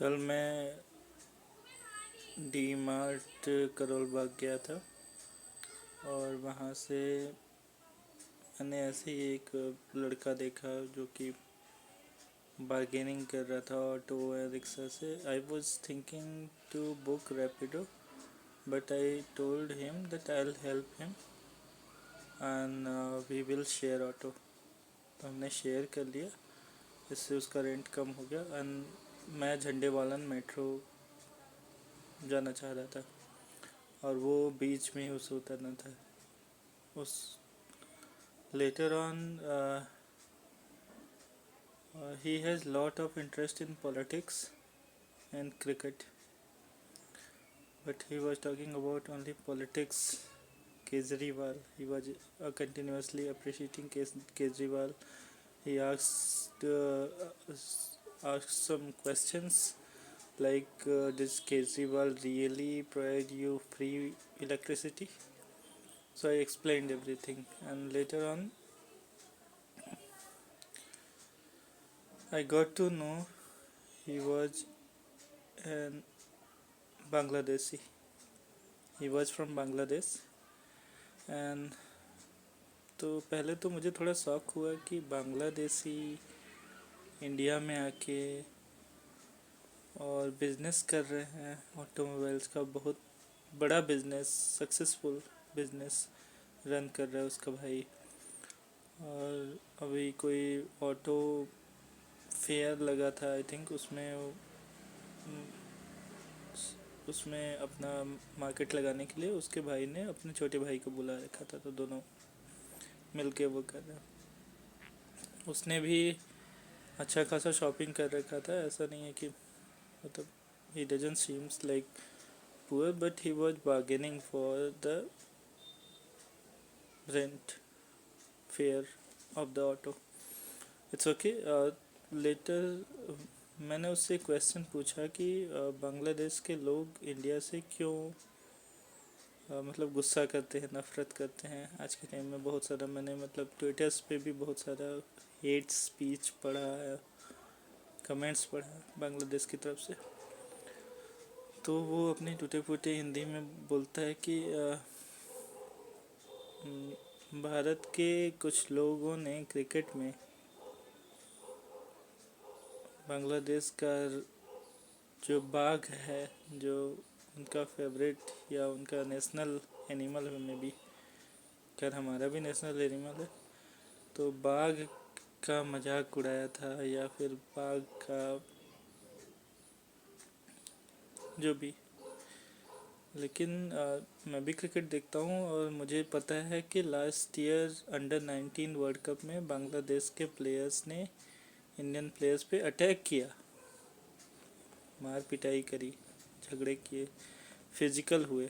कल मैं D mart Karol Bagh गया था और वहाँ से मैंने ऐसे ही एक लड़का देखा जो कि बार्गेनिंग कर रहा था ऑटो या रिक्शा से। I was thinking to book Rapido but I told him that I will help him and we will share auto. तो हमने शेयर कर लिया, इससे उसका रेंट कम हो गया। एंड मैं झंडेवालन मेट्रो जाना चाह रहा था और वो बीच में ही उसे उतरना था। उस later on he has lot of interest in politics and cricket, but he was talking about only politics. Kejriwal, he was continuously appreciating Kejriwal. He asked some questions like does Kejriwal really provide you free electricity? So I explained everything, and later on I got to know he was an Bangladeshi. He was from Bangladesh and तो पहले तो मुझे थोड़ा शौक हुआ कि Bangladeshi India में आके और बिज़नेस कर रहे हैं। ऑटोमोबाइल्स का बहुत बड़ा बिज़नेस, सक्सेसफुल बिज़नेस रन कर रहा है उसका भाई। और अभी कोई ऑटो फेयर लगा था, आई थिंक उसमें अपना मार्केट लगाने के लिए उसके भाई ने अपने छोटे भाई को बुला रखा था, तो दोनों मिलके वो कर रहे हैं। उसने भी अच्छा खासा शॉपिंग कर रखा था, ऐसा नहीं है कि मतलब he doesn't seems like poor, but he was bargaining for the rent fare of the auto. It's okay. Later मैंने उससे क्वेश्चन पूछा कि बांग्लादेश के लोग इंडिया से क्यों मतलब गुस्सा करते हैं, नफ़रत करते हैं। आज के टाइम में बहुत सारा मैंने मतलब ट्विटर्स पे भी बहुत सारा हेट स्पीच पढ़ा, कमेंट्स पढ़ा बांग्लादेश की तरफ से। तो वो अपनी टूटे फूटे हिंदी में बोलता है कि भारत के कुछ लोगों ने क्रिकेट में बांग्लादेश का जो बाघ है, जो उनका फेवरेट या उनका नेशनल एनिमल है, में भी खैर हमारा भी नेशनल एनिमल है, तो बाघ का मजाक उड़ाया था या फिर बाघ का जो भी। लेकिन मैं भी क्रिकेट देखता हूँ और मुझे पता है कि last year under-19 world cup में बांग्लादेश के प्लेयर्स ने इंडियन प्लेयर्स पे अटैक किया, मार पिटाई करी, झगड़े किए, फिजिकल हुए।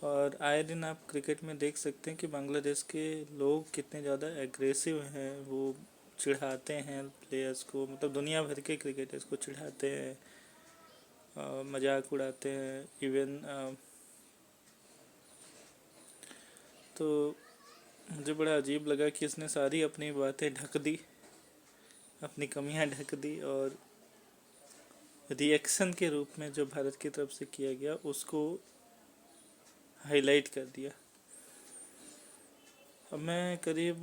और आए दिन आप क्रिकेट में देख सकते हैं कि बांग्लादेश के लोग कितने ज़्यादा एग्रेसिव हैं। वो चिढ़ाते हैं प्लेयर्स को, मतलब दुनिया भर के क्रिकेटर्स को चिढ़ाते हैं, मजाक उड़ाते हैं इवन। तो मुझे बड़ा अजीब लगा कि इसने सारी अपनी बातें ढक दी, अपनी कमियां ढक दी, और रिएक्शन के रूप में जो भारत की तरफ से किया गया उसको हाईलाइट कर दिया। अब मैं करीब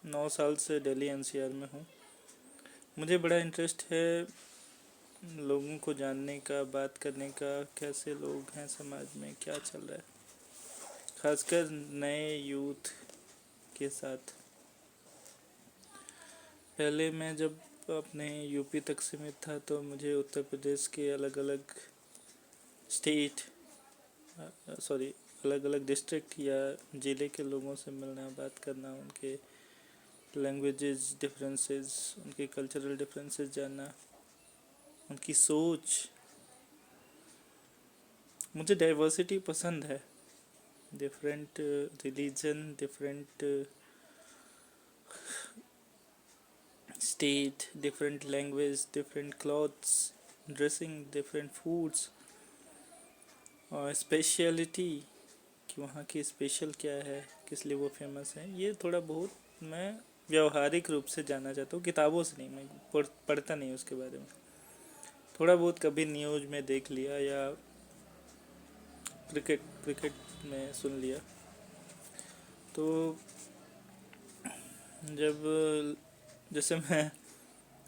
9 साल से दिल्ली एनसीआर में हूँ। मुझे बड़ा इंटरेस्ट है लोगों को जानने का, बात करने का, कैसे लोग हैं समाज में, क्या चल रहा है, खासकर नए यूथ के साथ। पहले मैं जब अपने यूपी तक सीमित था तो मुझे उत्तर प्रदेश के अलग अलग स्टेट अलग अलग डिस्ट्रिक्ट या ज़िले के लोगों से मिलना, बात करना, उनके लैंग्वेजेस डिफरेंसेस, उनके कल्चरल डिफरेंसेस जानना, उनकी सोच। मुझे डाइवर्सिटी पसंद है, different religion, different state, different language, different clothes, dressing, different foods और स्पेशलिटी कि वहाँ की स्पेशल क्या है, किस लिए वो फेमस है। ये थोड़ा बहुत मैं व्यवहारिक रूप से जानना चाहता हूँ, किताबों से नहीं, मैं पढ़ता नहीं उसके बारे में। थोड़ा बहुत कभी न्यूज़ में देख लिया या क्रिकेट क्रिकेट में सुन लिया। तो जब जैसे मैं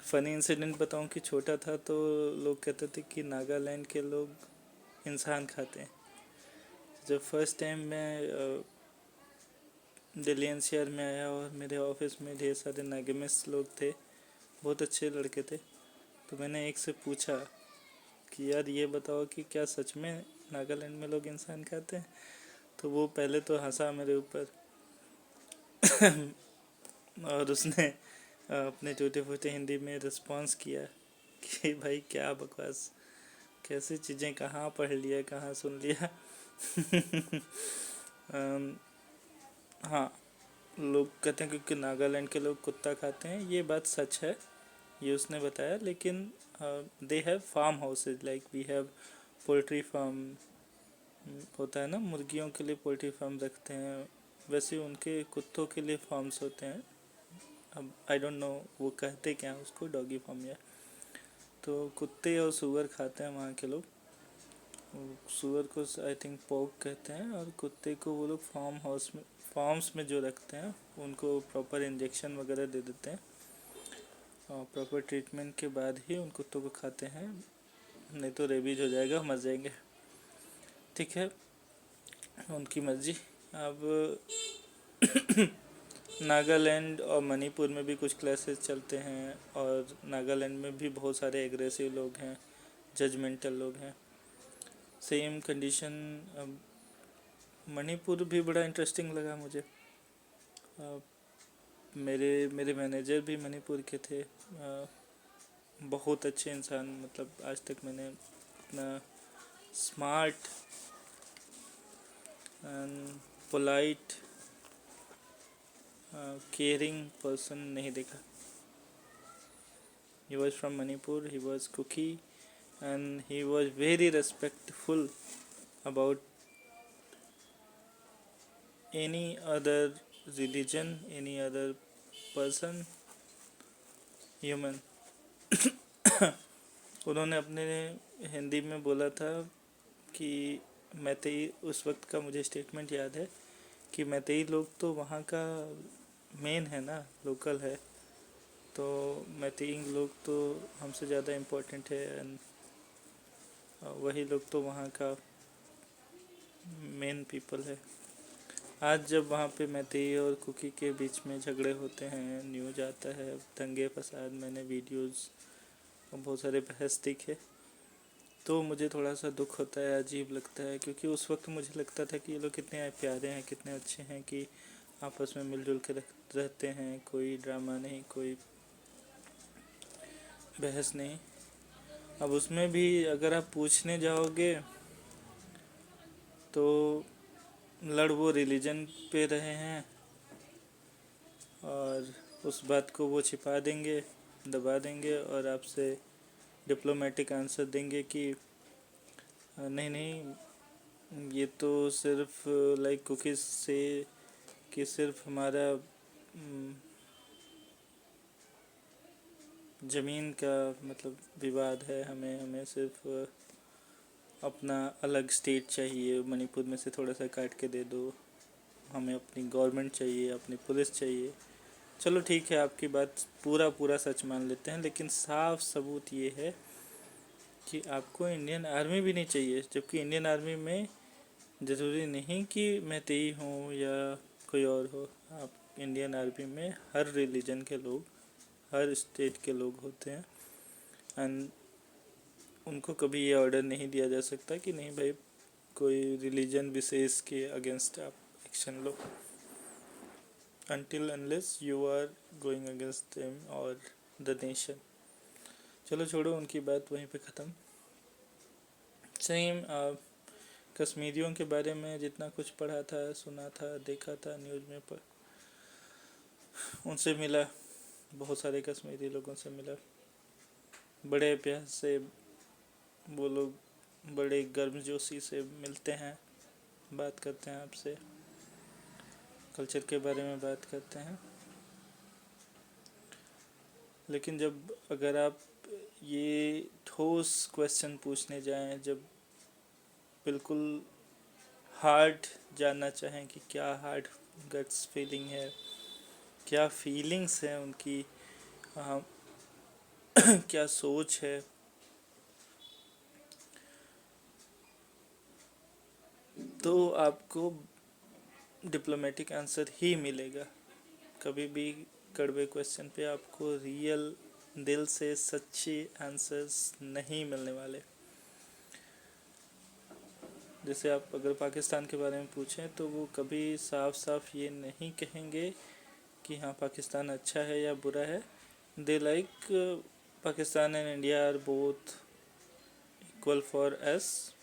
फ़नी इंसिडेंट बताऊं कि छोटा था तो लोग कहते थे कि नागालैंड के लोग इंसान खाते हैं। जब फर्स्ट टाइम मैं दिल्ली एनसीआर में आया और मेरे ऑफिस में ढेर सारे नागेमिस लोग थे, बहुत अच्छे लड़के थे, तो मैंने एक से पूछा कि यार ये बताओ कि क्या सच में नागालैंड में लोग इंसान खाते हैं। तो वो पहले तो हंसा मेरे ऊपर और उसने अपने टूटे फूटे हिंदी में रिस्पॉन्स किया कि भाई क्या बकवास, कैसी चीज़ें कहाँ पढ़ लिया, कहाँ सुन लिया। हाँ, लोग कहते हैं क्योंकि नागालैंड के लोग कुत्ता खाते हैं, ये बात सच है, ये उसने बताया। लेकिन they have farm houses like we have poultry farm, होता है ना, मुर्गियों के लिए पोल्ट्री फार्म रखते हैं, वैसे उनके कुत्तों के लिए फार्म्स होते हैं। अब आई डोंट नो वो कहते क्या हैं उसको, डॉगी फार्म या। तो कुत्ते और सुअर खाते हैं वहाँ के लोग। सुअर को आई थिंक पोक कहते हैं, और कुत्ते को वो लोग फार्म्स में जो रखते हैं उनको प्रॉपर इंजेक्शन वगैरह दे देते हैं, और प्रॉपर ट्रीटमेंट के बाद ही उन कुत्तों को खाते हैं, नहीं तो रेबीज हो जाएगा, मर जाएंगे। ठीक है, उनकी मर्जी। अब नागालैंड और मणिपुर में भी कुछ क्लासेस चलते हैं, और नागालैंड में भी बहुत सारे एग्रेसिव लोग हैं, जजमेंटल लोग हैं। सेम कंडीशन मणिपुर भी बड़ा इंटरेस्टिंग लगा मुझे। मेरे मेरे मैनेजर भी मणिपुर के थे, बहुत अच्छे इंसान, मतलब आज तक मैंने इतना smart and polite caring person नहीं देखा। He was from Manipur, he was Kuki, and he was very respectful about any other religion, any other person, human. उन्होंने अपने हिंदी में बोला था कि मैतेई, उस वक्त का मुझे स्टेटमेंट याद है कि मैतेई लोग तो वहाँ का मेन है ना, लोकल है, तो मैतेई लोग तो हमसे ज़्यादा इम्पोर्टेंट है, एंड वही लोग तो वहाँ का मेन पीपल है। आज जब वहाँ पे मैतेई और कुकी के बीच में झगड़े होते हैं, न्यूज आता है, दंगे फसाद, मैंने वीडियोस और बहुत सारे बहस देखे, तो मुझे थोड़ा सा दुख होता है, अजीब लगता है, क्योंकि उस वक्त मुझे लगता था कि ये लोग कितने प्यारे हैं, कितने अच्छे हैं कि आपस में मिलजुल के रहते हैं, कोई ड्रामा नहीं, कोई बहस नहीं। अब उसमें भी अगर आप पूछने जाओगे तो लड़ वो रिलीजन पे रहे हैं, और उस बात को वो छिपा देंगे, दबा देंगे, और आपसे डिप्लोमेटिक आंसर देंगे कि नहीं नहीं, ये तो सिर्फ लाइक कुकीज़ से कि सिर्फ हमारा ज़मीन का मतलब विवाद है, हमें सिर्फ अपना अलग स्टेट चाहिए, मणिपुर में से थोड़ा सा काट के दे दो, हमें अपनी गवर्नमेंट चाहिए, अपनी पुलिस चाहिए। चलो ठीक है, आपकी बात पूरा सच मान लेते हैं, लेकिन साफ सबूत ये है कि आपको इंडियन आर्मी भी नहीं चाहिए, जबकि इंडियन आर्मी में ज़रूरी नहीं कि मैतेई हो या कोई और हो, आप इंडियन आर्मी में हर रिलीजन के लोग, हर स्टेट के लोग होते हैं, एंड उनको कभी ये ऑर्डर नहीं दिया जा सकता कि नहीं भाई कोई रिलीजन विशेष के अगेंस्ट आप action low, until unless you are going against them or the nation। चलो छोड़ो उनकी बात, वहीं पे ख़त्म। सेम कश्मीरियों के बारे में जितना कुछ पढ़ा था, सुना था, देखा था न्यूज़ में, उनसे मिला, बहुत सारे कश्मीरी लोगों से मिला, बड़े प्यार से वो लोग, बड़े गर्मजोशी से मिलते हैं, बात करते हैं आपसे, कल्चर के बारे में बात करते हैं। लेकिन जब अगर आप ये ठोस क्वेश्चन पूछने जाएं, जब बिल्कुल हार्ड जानना चाहें कि क्या हार्ड गट्स फीलिंग है, क्या फीलिंग्स हैं उनकी, हाँ, क्या सोच है, तो आपको डिप्लोमेटिक आंसर ही मिलेगा। कभी भी कड़वे क्वेश्चन पे आपको रियल दिल से सच्चे आंसर्स नहीं मिलने वाले। जैसे आप अगर पाकिस्तान के बारे में पूछें तो वो कभी साफ साफ ये नहीं कहेंगे कि हाँ पाकिस्तान अच्छा है या बुरा है। They like Pakistan and India are both equal for us,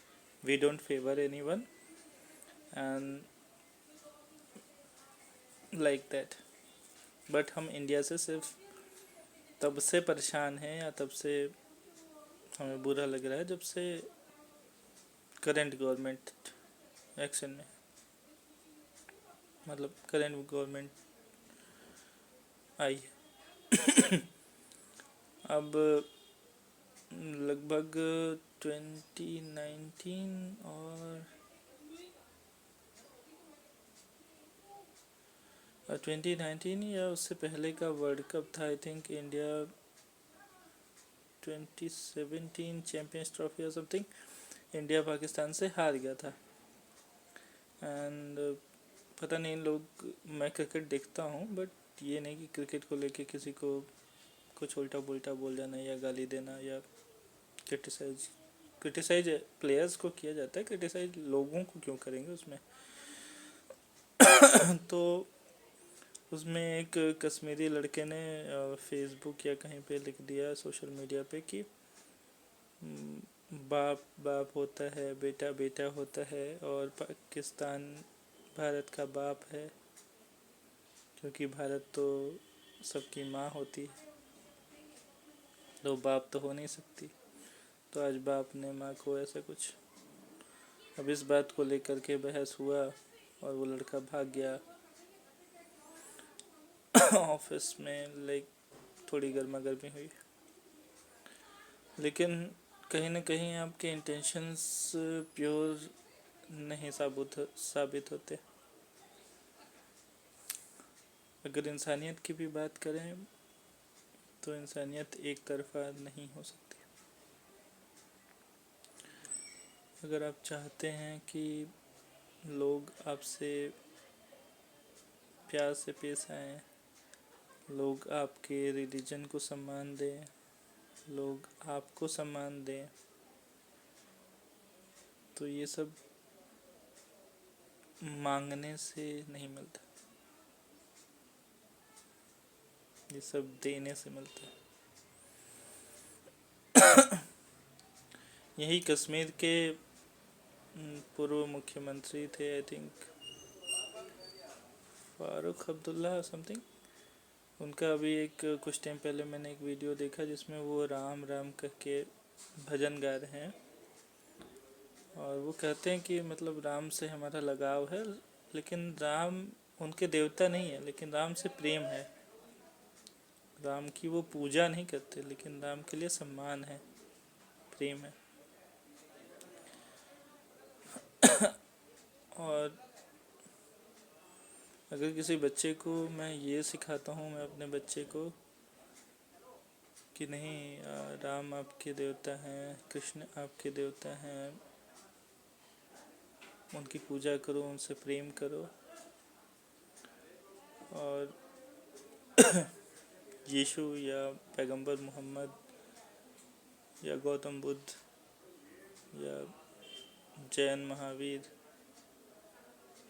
we don't favour any one and like that. But हम इंडिया से सिर्फ तब से परेशान हैं या तब से हमें बुरा लग रहा है जब से करंट गवर्नमेंट एक्शन में, मतलब करंट गवर्नमेंट आई है। अब लगभग 2019 और 2019 या उससे पहले का वर्ल्ड कप था, I think India 2017 champions trophy या समथिंग, इंडिया पाकिस्तान से हार गया था। एंड पता नहीं लोग, मैं क्रिकेट देखता हूँ बट ये नहीं कि क्रिकेट को लेके किसी को कुछ उल्टा पुल्टा बोल जाना या गाली देना या क्रिटिसाइज प्लेयर्स को किया जाता है, क्रिटिसाइज लोगों को क्यों करेंगे उसमें। तो उसमें एक कश्मीरी लड़के ने फेसबुक या कहीं पे लिख दिया सोशल मीडिया पे कि बाप बाप होता है, बेटा बेटा होता है, और पाकिस्तान भारत का बाप है, क्योंकि भारत तो सबकी माँ होती है, तो बाप तो हो नहीं सकती। तो आज बाप ने माँ को ऐसा कुछ, अब इस बात को लेकर के बहस हुआ और वो लड़का भाग गया ऑफिस में, लाइक थोड़ी गर्मा गर्मी हुई। लेकिन कहीं ना कहीं आपके इंटेंशंस प्योर नहीं साबित होते। अगर इंसानियत की भी बात करें तो इंसानियत एक तरफा नहीं हो सकती। अगर आप चाहते हैं कि लोग आपसे प्यार से पेश आएँ, लोग आपके रिलीजन को सम्मान दें, लोग आपको सम्मान दें, तो ये सब मांगने से नहीं मिलता, ये सब देने से मिलता है। यही कश्मीर के पूर्व मुख्यमंत्री थे, I think Farooq Abdullah something, उनका अभी एक कुछ टाइम पहले मैंने एक वीडियो देखा जिसमें वो राम राम कह के भजन गा रहे हैं, और वो कहते हैं कि मतलब राम से हमारा लगाव है, लेकिन राम उनके देवता नहीं है, लेकिन राम से प्रेम है। राम की वो पूजा नहीं करते, लेकिन राम के लिए सम्मान है, प्रेम है। और अगर किसी बच्चे को मैं ये सिखाता हूँ, मैं अपने बच्चे को कि नहीं राम आपके देवता हैं, कृष्ण आपके देवता हैं, उनकी पूजा करो, उनसे प्रेम करो, और यीशु या पैगंबर मोहम्मद या गौतम बुद्ध या जैन महावीर,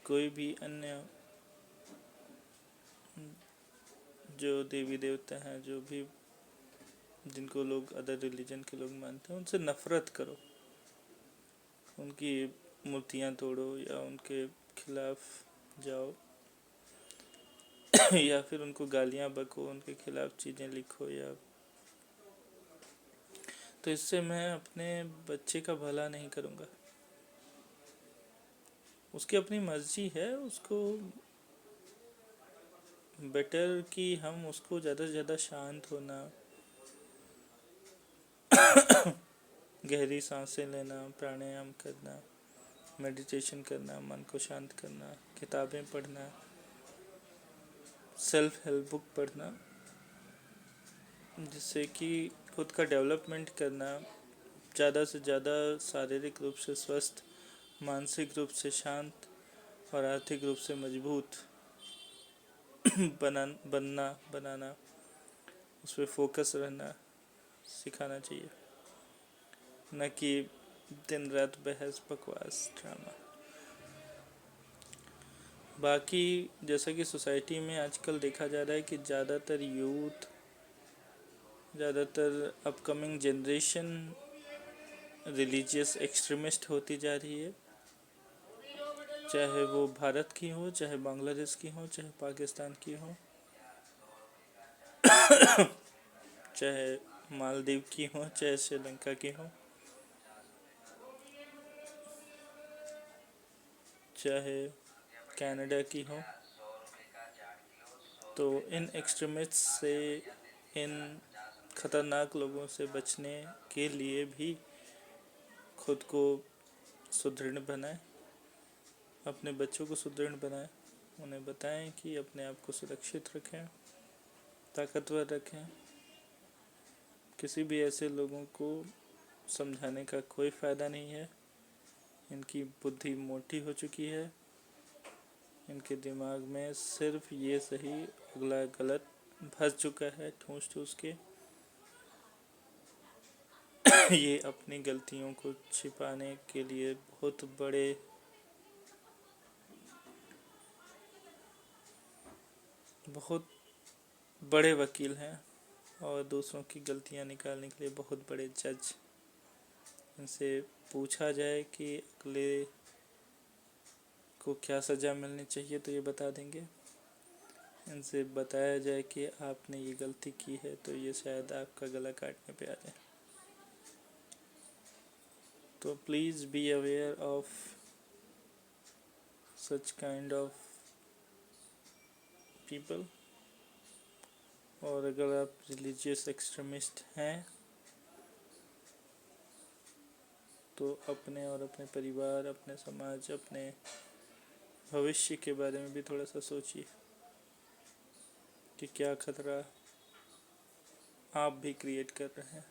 कोई भी अन्य जो देवी देवता हैं, जो भी जिनको लोग अदर रिलीजन के लोग मानते हैं, उनसे नफ़रत करो, उनकी मूर्तियाँ तोड़ो या उनके खिलाफ जाओ या फिर उनको गालियाँ बको, उनके खिलाफ चीज़ें लिखो, या तो इससे मैं अपने बच्चे का भला नहीं करूँगा। उसकी अपनी मर्जी है, उसको बेटर कि हम उसको ज़्यादा से ज़्यादा शांत होना, गहरी सांसें लेना, प्राणायाम करना, मेडिटेशन करना, मन को शांत करना, किताबें पढ़ना, सेल्फ हेल्प बुक पढ़ना, जिससे कि खुद का डेवलपमेंट करना, ज़्यादा से ज़्यादा शारीरिक रूप से स्वस्थ, मानसिक रूप से शांत और आर्थिक रूप से मजबूत बनाना, उस पर फोकस रहना सिखाना चाहिए, न कि दिन रात बहस बकवास ड्रामा। बाकी जैसा कि सोसाइटी में आजकल देखा जा रहा है कि ज़्यादातर अपकमिंग जनरेशन रिलीजियस एक्सट्रीमिस्ट होती जा रही है, चाहे वो भारत की हो, चाहे बांग्लादेश की हो, चाहे पाकिस्तान की हो, चाहे मालदीव की हो, चाहे श्रीलंका की हो, चाहे कनाडा की हो। तो इन एक्सट्रीमिस्ट से, इन खतरनाक लोगों से बचने के लिए भी खुद को सुदृढ़ बनाएं, अपने बच्चों को सुदृढ़ बनाएं, उन्हें बताएं कि अपने आप को सुरक्षित रखें, ताकतवर रखें। किसी भी ऐसे लोगों को समझाने का कोई फ़ायदा नहीं है, इनकी बुद्धि मोटी हो चुकी है, इनके दिमाग में सिर्फ ये सही अगला गलत भस चुका है ठूस ठूस के। ये अपनी गलतियों को छिपाने के लिए बहुत बड़े वकील हैं, और दूसरों की गलतियां निकालने के लिए बहुत बड़े जज। इनसे पूछा जाए कि अगले को क्या सज़ा मिलनी चाहिए तो ये बता देंगे। इनसे बताया जाए कि आपने ये गलती की है तो ये शायद आपका गला काटने पे आ जाए। तो please be aware of such kind of people. और अगर आप रिलीजियस एक्सट्रीमिस्ट हैं तो अपने और अपने परिवार, अपने समाज, अपने भविष्य के बारे में भी थोड़ा सा सोचिए कि क्या खतरा आप भी क्रिएट कर रहे हैं।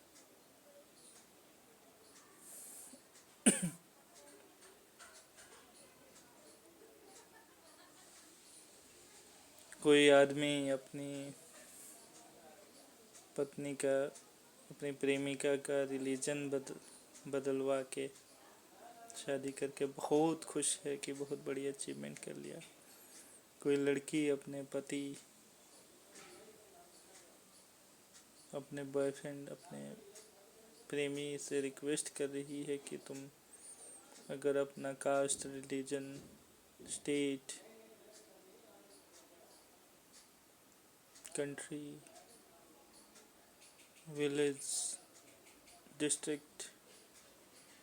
कोई आदमी अपनी पत्नी का, अपनी प्रेमिका का रिलीजन बदलवा के शादी करके बहुत खुश है कि बहुत बड़ी अचीवमेंट कर लिया। कोई लड़की अपने पति, अपने बॉयफ्रेंड, अपने प्रेमी से रिक्वेस्ट कर रही है कि तुम अगर अपना caste, religion, state, country, village, district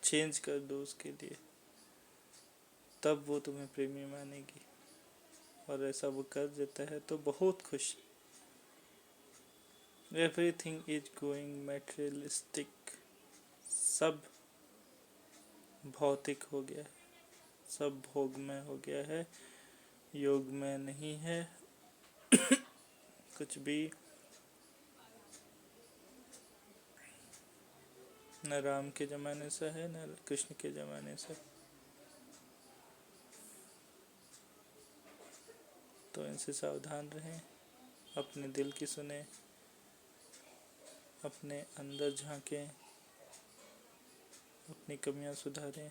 change कर दो उसके लिए, तब वो तुम्हें प्रेमी मानेगी। और ऐसा वो कर देता है तो बहुत खुश। एवरीथिंग इज गोइंग मैटेरियलिस्टिक, सब भौतिक हो गया है, सब भोग में हो गया है, योग में नहीं है कुछ भी। न राम के ज़माने से है, न कृष्ण के ज़माने से। तो इनसे सावधान रहें, अपने दिल की सुने, अपने अंदर झांकें, अपनी कमियां सुधारें,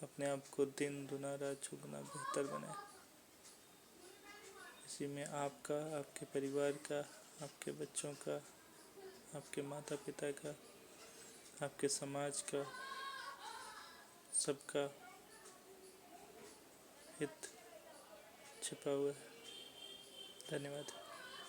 अपने आप को दिन दुना रात चौगुना बेहतर बनाएं। इसी में आपका, आपके परिवार का, आपके बच्चों का, आपके माता पिता का, आपके समाज का, सबका हित छिपा हुआ है। धन्यवाद।